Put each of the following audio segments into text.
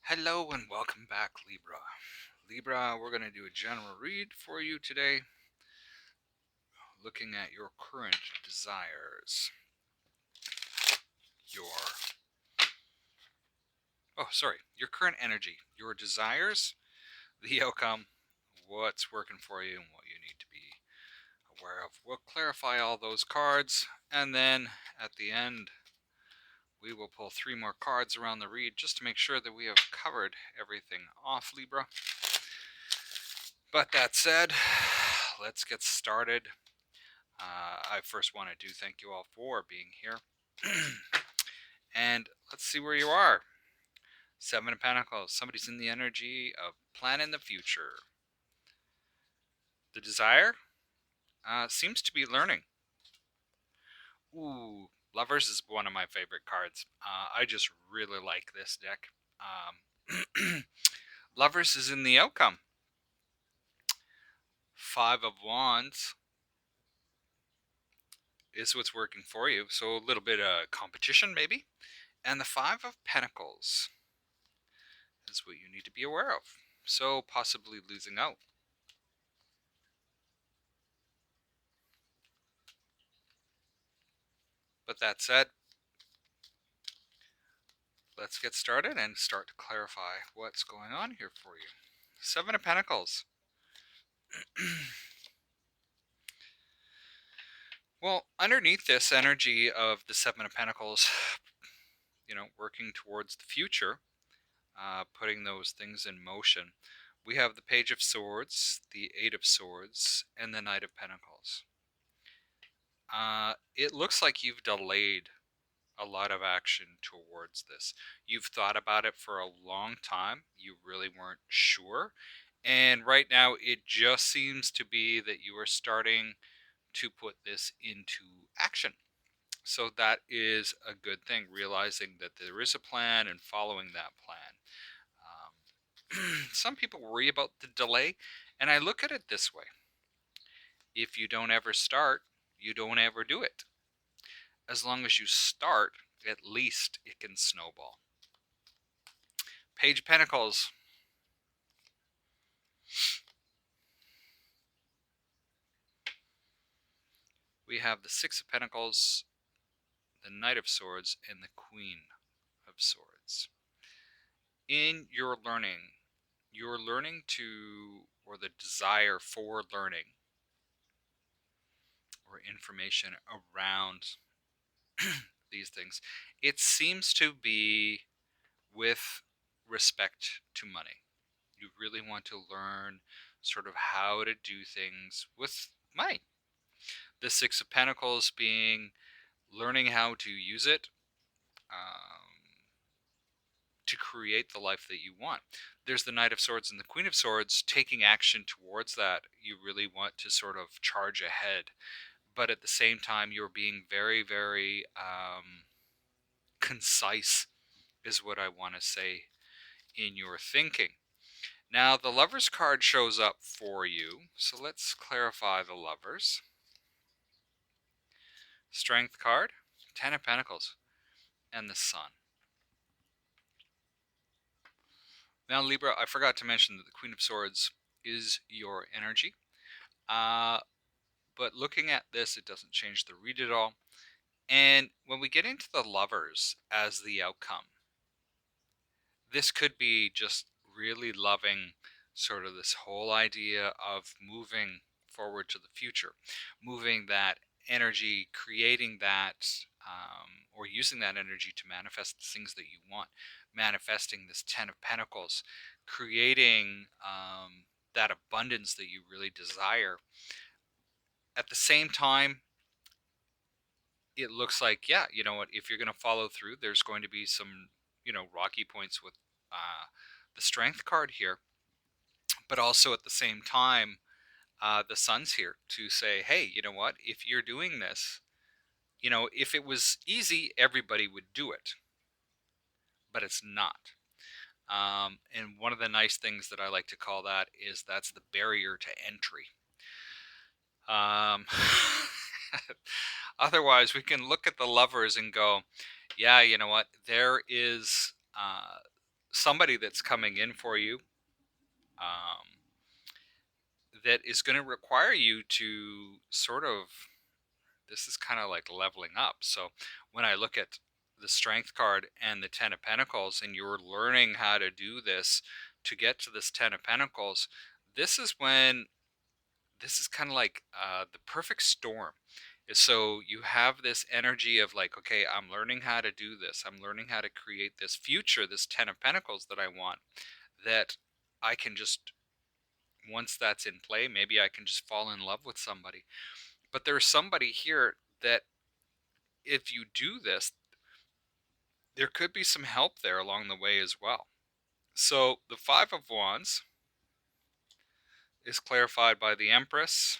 Hello and welcome back, Libra. Libra, we're going to do a general read for you today, looking at your current desires. Your current energy, your desires, the outcome, what's working for you, and what you need to be aware of. We'll clarify all those cards, and then at the end, we will pull 3 more cards around the read just to make sure that we have covered everything off, Libra. But that said, let's get started. I first want to thank you all for being here. And let's see where you are. 7 of Pentacles. Somebody's in the energy of planning the future. The desire seems to be learning. Ooh, Lovers is one of my favorite cards. I just really like this deck. Lovers is in the outcome. 5 of Wands is what's working for you. So a little bit of competition maybe. And the 5 of Pentacles is what you need to be aware of. So possibly losing out. But that said, let's get started and start to clarify what's going on here for you. 7 of Pentacles. Well, underneath this energy of the 7 of Pentacles, working towards the future, putting those things in motion, we have the Page of Swords, the 8 of Swords, and the Knight of Pentacles. It looks like you've delayed a lot of action towards this. You've thought about it for a long time. You really weren't sure. And right now, it just seems to be that you are starting to put this into action. So that is a good thing, realizing that there is a plan and following that plan. Some people worry about the delay, and I look at it this way. If you don't ever start, you don't ever do it. As long as you start, at least it can snowball. Page of Pentacles. We have the 6 of Pentacles, the Knight of Swords, and the Queen of Swords. In your learning to, or the desire for learning, or information around these things, it seems to be with respect to money. You really want to learn sort of how to do things with money. The 6 of Pentacles being learning how to use it to create the life that you want. There's the Knight of Swords and the Queen of Swords taking action towards that. You really want to sort of charge ahead. But at the same time, you're being very, very concise is what I want to say in your thinking. Now, the Lovers card shows up for you. So let's clarify the Lovers. Strength card, 10 of Pentacles, and the Sun. Now, Libra, I forgot to mention that the Queen of Swords is your energy. But looking at this, it doesn't change the read at all. And when we get into the Lovers as the outcome, this could be just really loving sort of this whole idea of moving forward to the future, moving that energy, creating that, or using that energy to manifest the things that you want, manifesting this 10 of Pentacles, creating that abundance that you really desire. At the same time, it looks like, yeah, you know what, if you're going to follow through, there's going to be some, rocky points with the Strength card here. But also at the same time, the Sun's here to say, hey, you know what, if you're doing this, if it was easy, everybody would do it. But it's not. And one of the nice things that I like to call that is that's the barrier to entry. Otherwise, we can look at the Lovers and go, yeah, you know what? There is somebody that's coming in for you, um, that is going to require you to sort of, this is kind of like leveling up. So when I look at the Strength card and the Ten of Pentacles, and you're learning how to do this to get to this Ten of Pentacles, this is when, this is kind of like the perfect storm. So you have this energy of like, okay, I'm learning how to do this. I'm learning how to create this future, this Ten of Pentacles that I want, that I can just, once that's in play, maybe I can just fall in love with somebody. But there's somebody here that if you do this, there could be some help there along the way as well. So the Five of Wands is clarified by the Empress.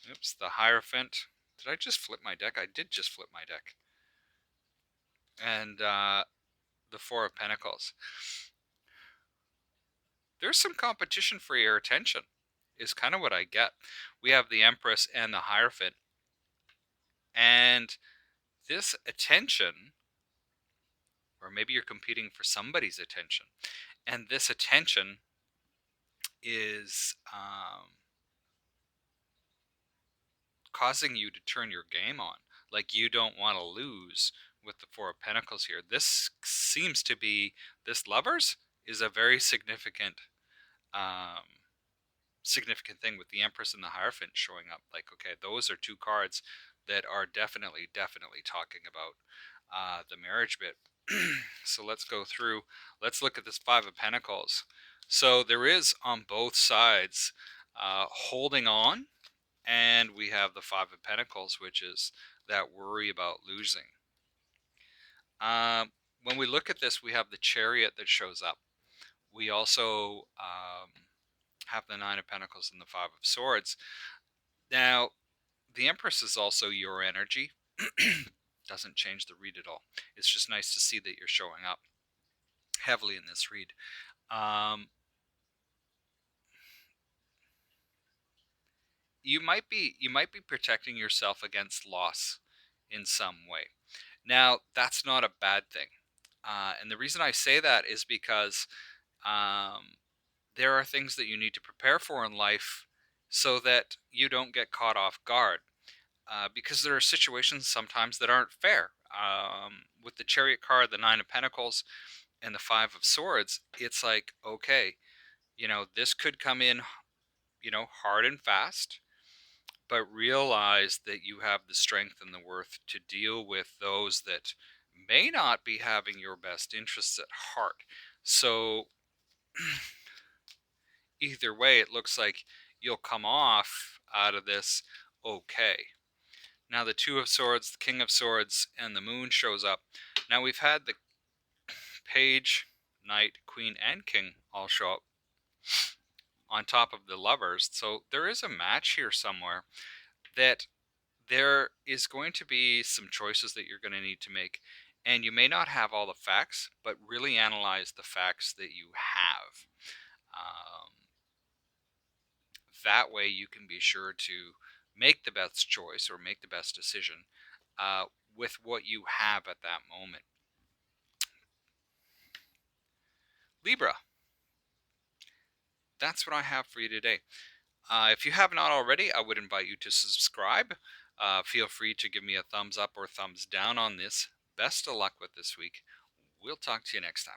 Oops, the Hierophant. Did I just flip my deck? I did just flip my deck. And the Four of Pentacles. There's some competition for your attention, is kind of what I get. We have the Empress and the Hierophant. And this attention, or maybe you're competing for somebody's attention, and this attention is causing you to turn your game on. Like you don't want to lose with the Four of Pentacles here. This seems to be, this Lovers is a very significant significant thing with the Empress and the Hierophant showing up. Like, okay, those are two cards that are definitely talking about the marriage bit. So let's go through. Let's look at this Five of Pentacles. So there is on both sides holding on, and we have the Five of Pentacles, which is that worry about losing. When we look at this, we have the Chariot that shows up. We also have the Nine of Pentacles and the Five of Swords. Now, the Empress is also your energy. Doesn't change the read at all. It's just nice to see that you're showing up heavily in this read. You might be protecting yourself against loss in some way. Now, that's not a bad thing. And the reason I say that is because there are things that you need to prepare for in life so that you don't get caught off guard. Because there are situations sometimes that aren't fair. With the Chariot card, the Nine of Pentacles, and the Five of Swords, it's like, okay, this could come in, hard and fast, but realize that you have the strength and the worth to deal with those that may not be having your best interests at heart. So either way, it looks like you'll come off out of this okay. Now the Two of Swords, the King of Swords, and the Moon shows up. Now we've had the Page, Knight, Queen, and King all show up on top of the Lovers. So there is a match here somewhere that there is going to be some choices that you're going to need to make. And you may not have all the facts, but really analyze the facts that you have. That way you can be sure to make the best choice or make the best decision with what you have at that moment. Libra, that's what I have for you today. If you have not already, I would invite you to subscribe. Feel free to give me a thumbs up or thumbs down on this. Best of luck with this week. We'll talk to you next time.